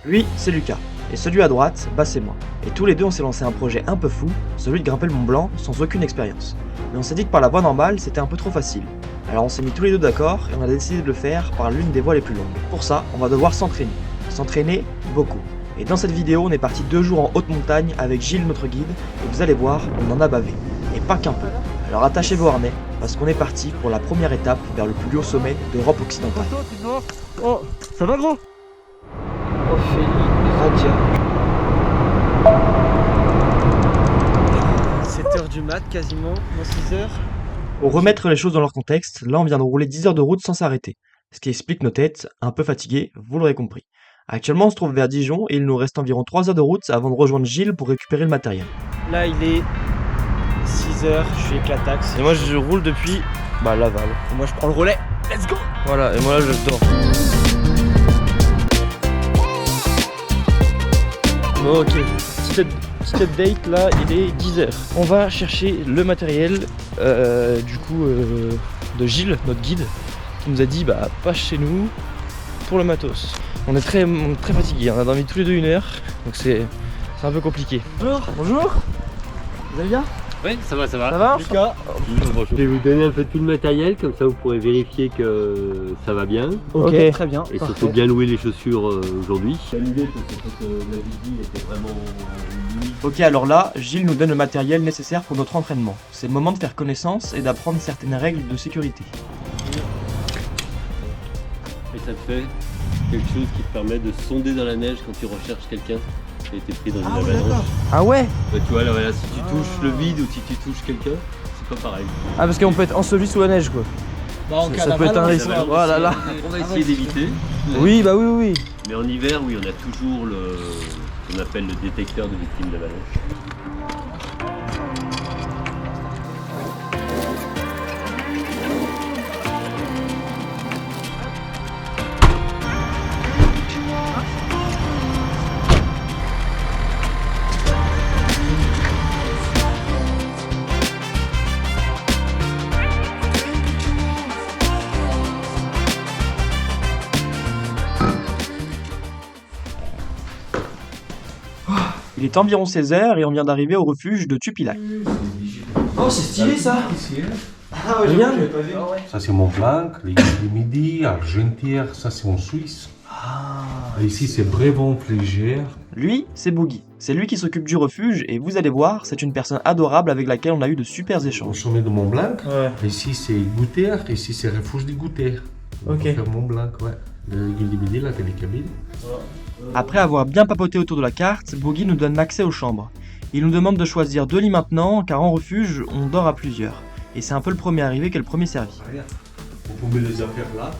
Lui, c'est Lucas. Et celui à droite, bah c'est moi. Et tous les deux on s'est lancé un projet un peu fou, celui de grimper le Mont Blanc sans aucune expérience. Mais on s'est dit que par la voie normale, c'était un peu trop facile. Alors on s'est mis tous les deux d'accord et on a décidé de le faire par l'une des voies les plus longues. Pour ça, on va devoir s'entraîner. S'entraîner beaucoup. Et dans cette vidéo, on est parti 2 jours en haute montagne avec Gilles, notre guide, et vous allez voir, on en a bavé. Et pas qu'un peu. Alors attachez vos harnais, parce qu'on est parti pour la première étape vers le plus haut sommet d'Europe occidentale. Oh, ça va gros? Ophélie Radia. 7h du mat quasiment, dans 6h. Pour remettre les choses dans leur contexte, là on vient de rouler 10 heures de route sans s'arrêter. Ce qui explique nos têtes, un peu fatiguées, vous l'aurez compris. Actuellement on se trouve vers Dijon et il nous reste environ 3 heures de route avant de rejoindre Gilles pour récupérer le matériel. Là il est 6h, je suis éclataxe. Et moi je roule depuis Laval. Et moi je prends le relais, let's go. Voilà, et moi là je dors. Bon ok, petit update là, il est 10h. On va chercher le matériel de Gilles, notre guide, qui nous a dit pas chez nous pour le matos. On est très fatigués, on a dormi tous les deux 1 heure, donc c'est un peu compliqué. Bonjour. Vous allez bien? Oui, ça va. Ça va Lucas? Je vais vous donner un peu tout le matériel, comme ça vous pourrez vérifier que ça va bien. Ok, très bien. Et surtout bien louer les chaussures aujourd'hui. L'idée, c'est que la visite était vraiment unique. Ok, alors là, Gilles nous donne le matériel nécessaire pour notre entraînement. C'est le moment de faire connaissance et d'apprendre certaines règles de sécurité. Et ça te fait quelque chose qui te permet de sonder dans la neige quand tu recherches quelqu'un qui a été pris dans une avalanche. Ah ouais? Bah, tu vois, là, voilà, si tu touches le vide ou si tu touches quelqu'un, c'est pas pareil. Ah parce qu'on peut être enseveli sous la neige quoi. Ça peut être un risque. On Voilà, là. va essayer d'éviter. Oui, oui. Mais en hiver, oui, on a toujours ce qu'on appelle le détecteur de victimes d'avalanche. Il est environ 16h et on vient d'arriver au refuge de Tupilac. Oh c'est stylé ça. Ah ouais, Regarde. j'avais pas vu. Ça c'est Mont Blanc, l'église du Midi, Argentière, ça c'est en Suisse. Et ici c'est Brévon-Flégère. Lui, c'est Boogie. C'est lui qui s'occupe du refuge et vous allez voir, c'est une personne adorable avec laquelle on a eu de super Au échanges. sommet de Mont Blanc. Ouais. Ici c'est Gouttière, ici c'est refuge de Gouttière. On Ok. va faire Mont Blanc, ouais. L'église du Midi, là, c'est les cabines. Après avoir bien papoté autour de la carte, Boogie nous donne l'accès aux chambres. Il nous demande de choisir 2 lits maintenant, car en refuge, on dort à plusieurs. Et c'est un peu le premier arrivé qui est le premier servi. Vous pouvez les affaires là.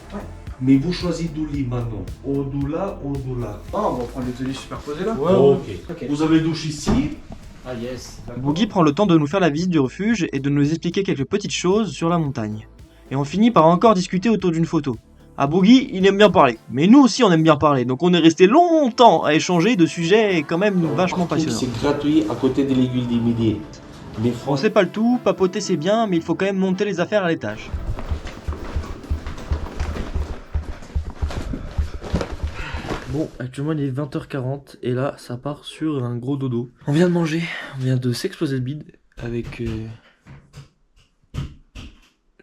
Mais vous choisissez 2 lits maintenant. Au dos là, au dos là. Ah on va prendre les 2 lits superposés là. Ok. Vous avez douche ici. Ah yes. Boogie prend le temps de nous faire la visite du refuge et de nous expliquer quelques petites choses sur la montagne. Et on finit par encore discuter autour d'une photo. Ah, Boogie, il aime bien parler. Mais nous aussi on aime bien parler, donc on est resté longtemps à échanger de sujets quand même vachement passionnants. C'est gratuit à côté de l'église du Midi. Mais On sait pas le tout, papoter c'est bien, mais il faut quand même monter les affaires à l'étage. Bon, actuellement il est 20h40 et là ça part sur un gros dodo. On vient de manger, on vient de s'exploser le bide avec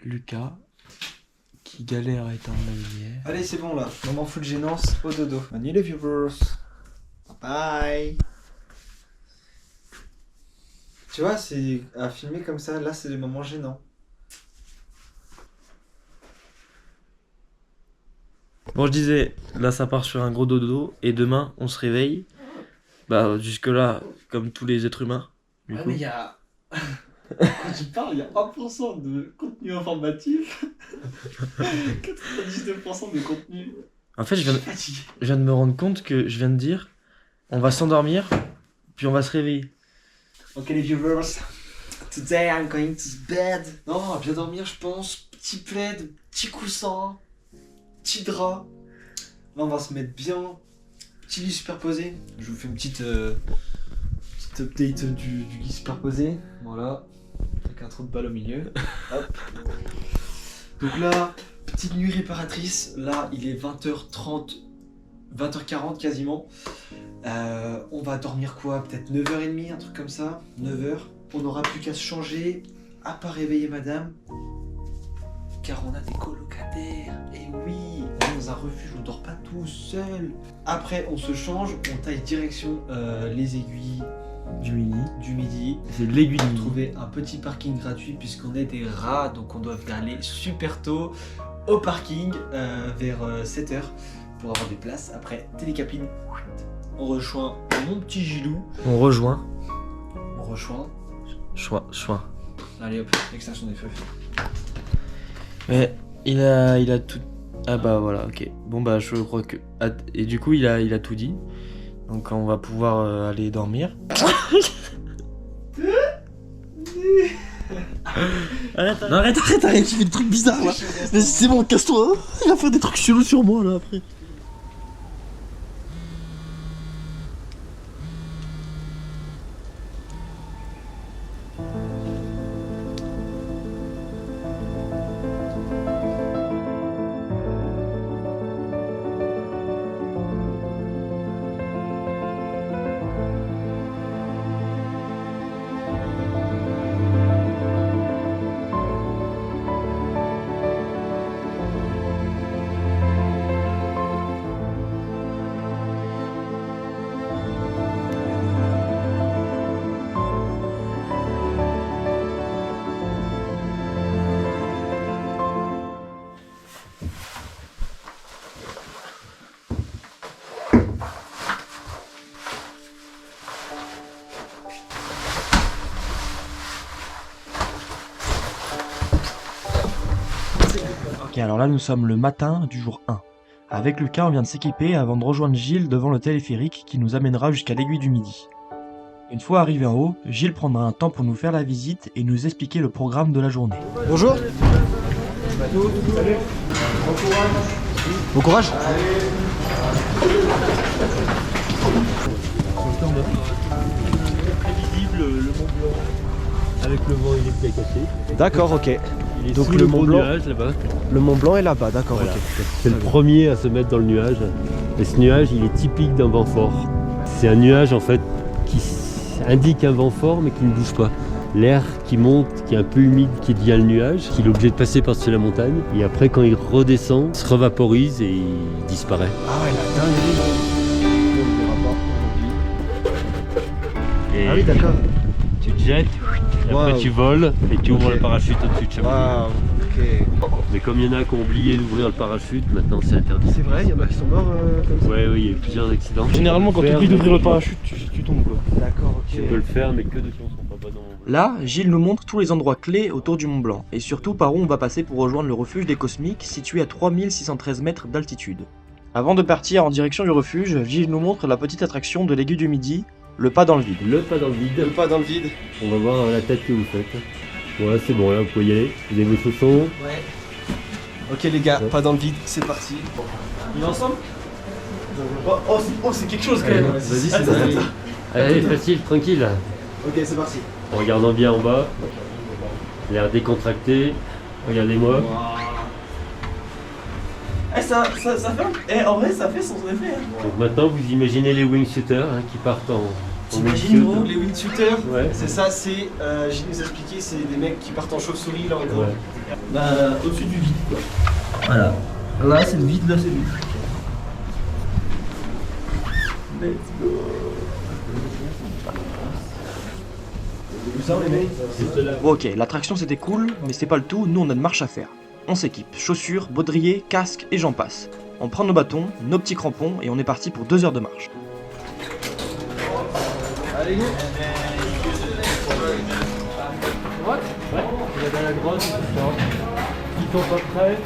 Lucas qui galère à éteindre la lumière. Allez, c'est bon là, moment full gênance au dodo. Manu les viewers. Bye. Tu vois, c'est à filmer comme ça, là c'est des moments gênants. Bon, je disais, là ça part sur un gros dodo et demain on se réveille. Jusque là, comme tous les êtres humains. Du coup. il y a. Quand tu parles, il y a 1% de contenu informatif. 99% de contenu. En fait, je Fatigué. viens de me rendre compte que je viens de dire on va s'endormir, puis on va se réveiller. Ok les viewers, today I'm going to bed. Non, bien dormir je pense, petit plaid, petit coussin, petit drap. Là on va se mettre bien, petit lit superposé. Je vous fais une petite update du lit superposé. Voilà, avec un trou de balle au milieu. Hop. Donc là, petite nuit réparatrice. Là il est 20h30 20h40 quasiment. On va dormir quoi? Peut-être 9h30, un truc comme ça. 9h. On n'aura plus qu'à se changer, à pas réveiller madame. Car on a des colocataires. Et oui, on est dans un refuge, on dort pas tout seul. Après, on se change, on taille direction les aiguilles Du midi. C'est l'aiguille On a trouvé un petit parking gratuit puisqu'on est des rats, donc on doit aller super tôt au parking vers 7h pour avoir des places. Après, télécapine, on rejoint mon petit Gilou. On rejoint. Choix. Allez hop, extinction des feux. Mais il a tout. Ah bah voilà, ok. Bon bah je crois que. Et du coup il a tout dit. Donc on va pouvoir aller dormir. Arrête, tu fais des trucs bizarres là. Mais c'est bon, casse-toi. Il va faire des trucs chelous sur moi là après. Ok, alors là nous sommes le matin du jour 1. Avec Lucas, on vient de s'équiper avant de rejoindre Gilles devant le téléphérique qui nous amènera jusqu'à l'aiguille du Midi. Une fois arrivé en haut, Gilles prendra un temps pour nous faire la visite et nous expliquer le programme de la journée. Bonjour. Bon courage. Prévisible, le Mont Blanc. Avec le vent, il est bien cassé. D'accord, ok. Il est Donc sous le le Mont gros Blanc- nuage là-bas. Le Mont Blanc est là-bas, d'accord, Voilà. ok. C'est le premier à se mettre dans le nuage. Et ce nuage, il est typique d'un vent fort. C'est un nuage en fait qui indique un vent fort mais qui ne bouge pas. L'air qui monte, qui est un peu humide, qui devient le nuage, qu'il est obligé de passer par-dessus la montagne. Et après, quand il redescend, il se revaporise et il disparaît. Ah ouais, la dinguerie. Et Ah oui, d'accord. tu te jettes, et après Wow. tu voles et tu ouvres Ok. le parachute au-dessus de chaque Waouh, ok. Mais comme il y en a qui ont oublié d'ouvrir le parachute, maintenant c'est interdit. C'est vrai, il y en a qui sont morts comme ça. Ouais, oui, il y a eu plusieurs accidents. Généralement, quand tu Faire, oublies d'ouvrir le mais- parachute, tu tombes quoi. D'accord, ok. Tu peux le faire, mais que de qui ne sont pas bonnes en vol. Là, Gilles nous montre tous les endroits clés autour du Mont Blanc, et surtout par où on va passer pour rejoindre le refuge des Cosmiques, situé à 3613 mètres d'altitude. Avant de partir en direction du refuge, Gilles nous montre la petite attraction de l'aiguille du Midi, le pas dans le vide. Le pas dans le vide. Pas dans le vide. On va voir la tête que vous faites. Ouais, c'est bon, là vous pouvez y aller. Vous avez vos chaussons. Ouais. Ok les gars, pas dans le vide, c'est parti. Il est ensemble? Oh, c'est quelque chose quand même. Vas-y, c'est ça. Allez, facile, tranquille. Ok, c'est parti. En regardant bien en bas. L'air décontracté. Regardez-moi. Ça fait. En vrai, ça fait son effet. Donc maintenant, vous imaginez les wingsuiters qui partent en T'imagines wingsuit. gros, les wingsuiters? Ouais. C'est ça, j'ai nous expliqué, c'est des mecs qui partent en chauve-souris là en gros. Ouais. Bah, au-dessus du vide quoi. Voilà. Là c'est le vide, là c'est le vide. Let's go. Vous savez les mecs? C'est cela. Bon ok, l'attraction c'était cool, mais c'est pas le tout, nous on a une marche à faire. On s'équipe, chaussures, baudriers, casques et j'en passe. On prend nos bâtons, nos petits crampons et on est parti pour 2 heures de marche. Allez go. Ouais. Vous avez la grotte, tout ça. Ils sont pas prêts.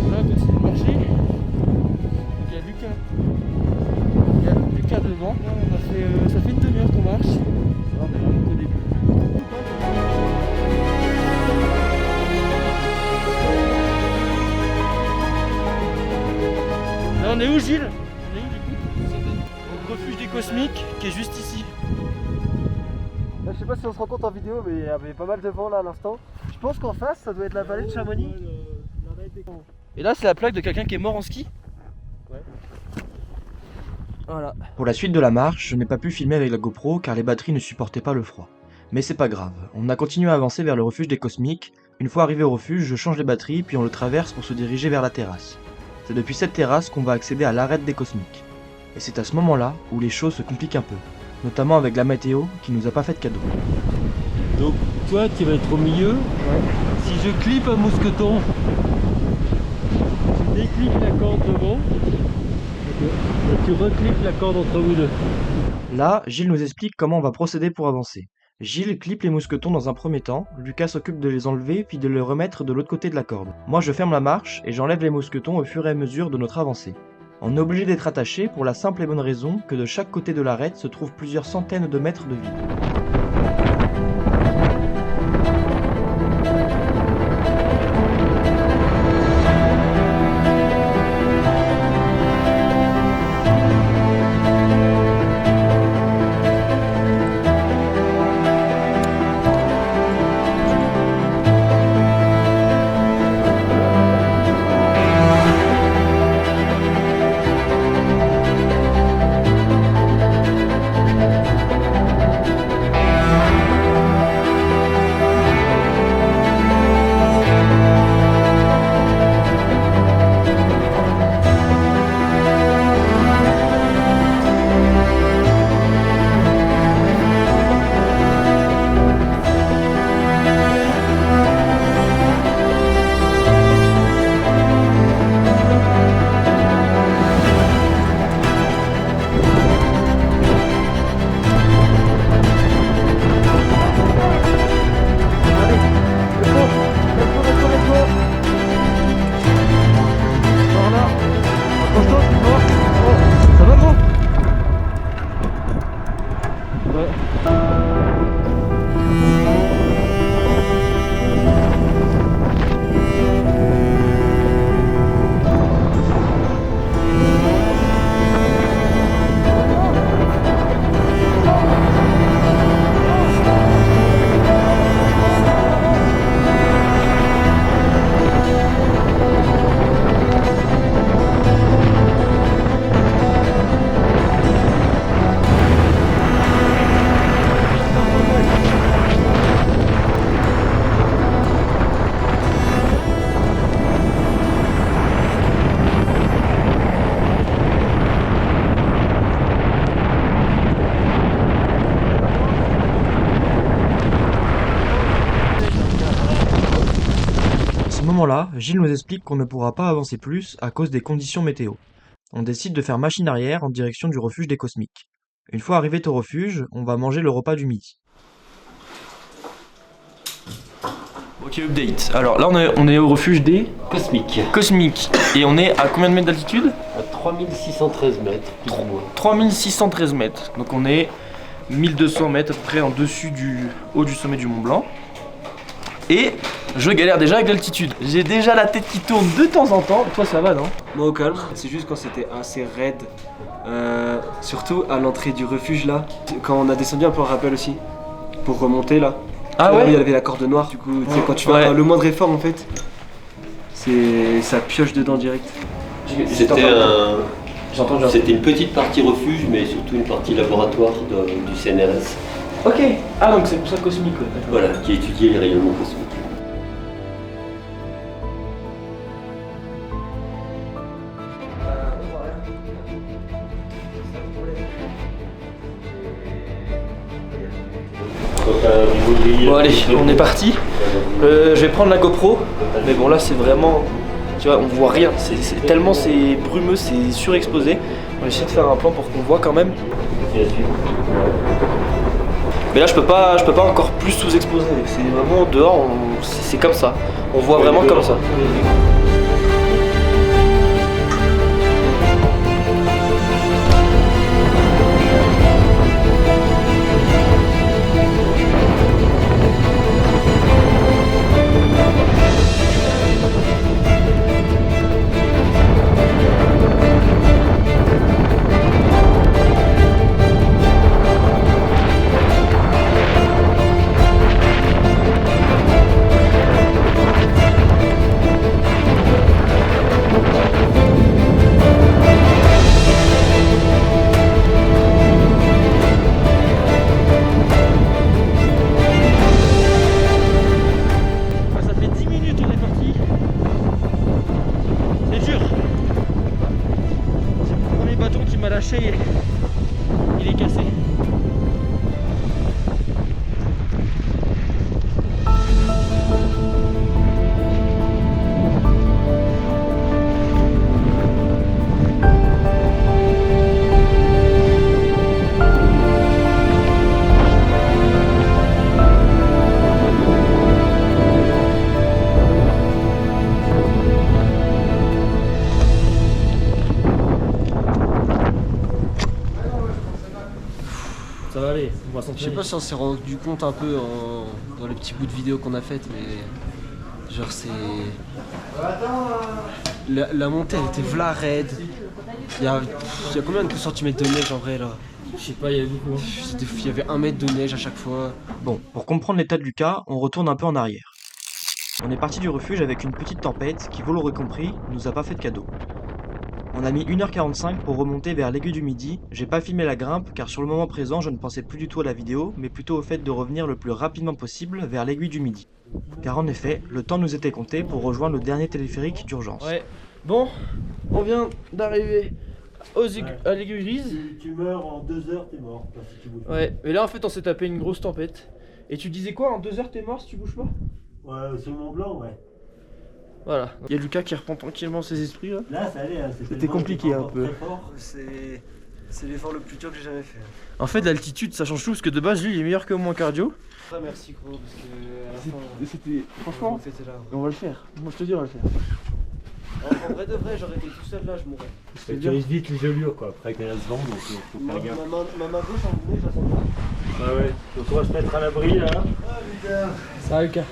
Là, on continue de marcher. Donc il y a Lucas. Il y a Lucas devant. Là, ça fait une demi-heure qu'on marche. Là, on est vraiment qu'au début. Là, on est où, Gilles? On est où du coup? Au refuge des Cosmiques qui est juste ici. Là, sais pas si on se rend compte en vidéo, mais il y avait pas mal de vent là à l'instant. Je pense qu'en face, ça doit être la vallée de Chamonix. Et là, c'est la plaque de quelqu'un qui est mort en ski. Ouais. Voilà. Pour la suite de la marche, je n'ai pas pu filmer avec la GoPro car les batteries ne supportaient pas le froid. Mais c'est pas grave, on a continué à avancer vers le refuge des Cosmiques. Une fois arrivé au refuge, je change les batteries puis on le traverse pour se diriger vers la terrasse. C'est depuis cette terrasse qu'on va accéder à l'arête des Cosmiques. Et c'est à ce moment-là où les choses se compliquent un peu, notamment avec la météo qui nous a pas fait de cadeau. Donc toi tu vas être au milieu. Si je clippe un mousqueton, tu déclips la corde devant. Et tu reclippes la corde entre vous deux. Là, Gilles nous explique comment on va procéder pour avancer. Gilles clippe les mousquetons dans un premier temps, Lucas s'occupe de les enlever puis de les remettre de l'autre côté de la corde. Moi je ferme la marche et j'enlève les mousquetons au fur et à mesure de notre avancée. On est obligé d'être attaché pour la simple et bonne raison que de chaque côté de l'arête se trouvent plusieurs centaines de mètres de vide. Là, Gilles nous explique qu'on ne pourra pas avancer plus à cause des conditions météo. On décide de faire machine arrière en direction du refuge des Cosmiques. Une fois arrivé au refuge, on va manger le repas du midi. Ok, update. Alors là, on est au refuge des Cosmique. Et on est à combien de mètres d'altitude? À 3613 mètres, plus ou moins. 3613 mètres. Donc on est 1200 mètres à peu près en dessus du haut du sommet du Mont Blanc. Et je galère déjà avec l'altitude. J'ai déjà la tête qui tourne de temps en temps. Toi ça va non? Moi au calme, c'est juste quand c'était assez raide. Surtout à l'entrée du refuge là. Quand on a descendu un peu en rappel aussi. Pour remonter là. Ah ouais? Il y avait la corde noire, du coup, tu sais, quand tu fais le moindre effort en fait, ça pioche dedans direct. C'était une petite partie refuge, mais surtout une partie laboratoire du CNRS. Ok. Ah donc c'est pour ça Cosmique. Ouais. Voilà, qui étudiait les rayonnements cosmiques. Bon allez, on est parti. Je vais prendre la GoPro, mais bon là c'est vraiment, tu vois, on voit rien. Tellement c'est brumeux, c'est surexposé. On va essayer de faire un plan pour qu'on voit quand même. Mais là je peux pas encore plus sous-exposer. C'est vraiment dehors, c'est comme ça. On voit vraiment comme ça. Je sais pas si on s'est rendu compte un peu dans les petits bouts de vidéo qu'on a fait, mais genre c'est... La montée elle était v'là raide. Il y a combien de centimètres de neige en vrai là? Je sais pas, il y avait beaucoup. Il y avait 1 mètre de neige à chaque fois. Bon, pour comprendre l'état de Lucas, on retourne un peu en arrière. On est parti du refuge avec une petite tempête qui, vous l'aurez compris, nous a pas fait de cadeau. On a mis 1h45 pour remonter vers l'Aiguille du Midi. J'ai pas filmé la grimpe car sur le moment présent je ne pensais plus du tout à la vidéo, mais plutôt au fait de revenir le plus rapidement possible vers l'Aiguille du Midi. Car en effet, le temps nous était compté pour rejoindre le dernier téléphérique d'urgence. Ouais. Bon, on vient d'arriver à l'Aiguille Grise. Tu meurs en 2 heures, t'es mort. Si tu bouges pas. Ouais, mais là en fait on s'est tapé une grosse tempête. Et tu disais quoi, en 2 heures t'es mort si tu bouges pas? Ouais, sur le Mont Blanc, ouais. Voilà. Il y a Lucas qui reprend tranquillement ses esprits là. Là, ça allait. Hein, C'était compliqué un peu. C'est l'effort le plus dur que j'ai jamais fait. En fait l'altitude ça change tout parce que de base lui il est meilleur que moi en cardio. Ah, merci gros, parce que à la fin, C'était franchement, c'était là. on va le faire. Moi je te dis on va le faire. En vrai de vrai, j'aurais été tout seul là, je mourrais. Tu risques vite les gelures, quoi. Après 15 vents, donc faut Ma faire gaffe. main gauche en neige, je la sens pas. Ah ouais. Donc on va se mettre à l'abri, là. Ça va Lucas.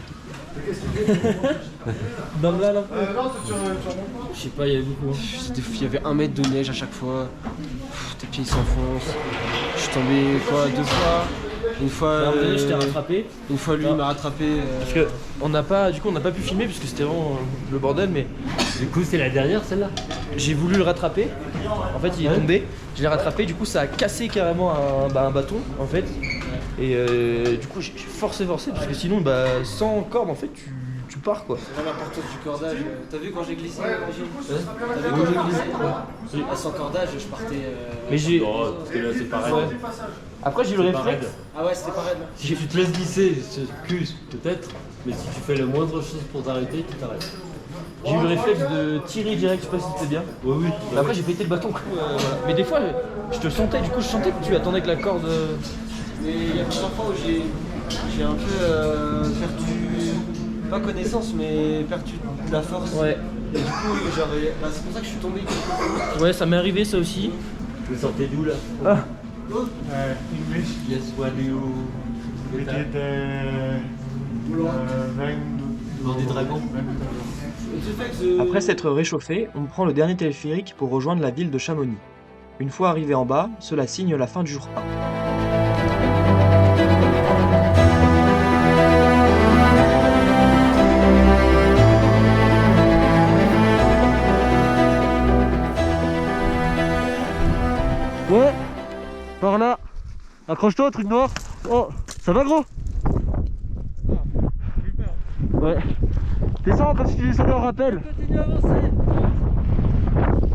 Dans là là. Je sais pas, il y avait beaucoup. Il y avait 1 mètre de neige à chaque fois. Tes pieds ils s'enfoncent. Je suis tombé quoi 2 fois. Une fois, je t'ai rattrapé. Une fois lui il m'a rattrapé. Parce que on n'a pas pu filmer parce que c'était vraiment le bordel, mais Du coup, c'est la dernière, celle-là. j'ai voulu le rattraper. En fait il est tombé. Je l'ai rattrapé, du coup ça a cassé carrément un bâton en fait. Et du coup j'ai forcé parce que sinon sans corde en fait tu pars quoi. C'est vraiment l'importance du cordage. T'as vu quand j'ai glissé T'as vu quand j'ai glissé sans cordage je partais. Mais j'ai. Non, parce que là, c'est pareil. Ouais. Après j'ai eu le C'est pas réflexe. raide. Ah ouais c'était pas raide là. Si tu te laisses glisser, c'est plus, peut-être. Mais si tu fais la moindre chose pour t'arrêter, tu t'arrêtes. J'ai eu le réflexe de tirer direct, je sais pas si c'était bien. Oui, oui. Mais après j'ai pété le bâton. Voilà. Mais des fois je te sentais, du coup je sentais que tu attendais que la corde. Mais il y a plusieurs fois où j'ai un peu perdu, pas connaissance, mais perdu de la force. Ouais. Et du coup, c'est pour ça que je suis tombé. Ouais, ça m'est arrivé ça aussi. Vous sortez d'où, là? Ah. English. Yes, what do you... We did Dans des dragons. Après s'être réchauffé, on prend le dernier téléphérique pour rejoindre la ville de Chamonix. Une fois arrivé en bas, cela signe la fin du jour 1. Ouais. Par là. Accroche-toi, truc noir. Oh, ça va gros? Ouais. Descends comme si tu descendais en rappel. Continue à avancer.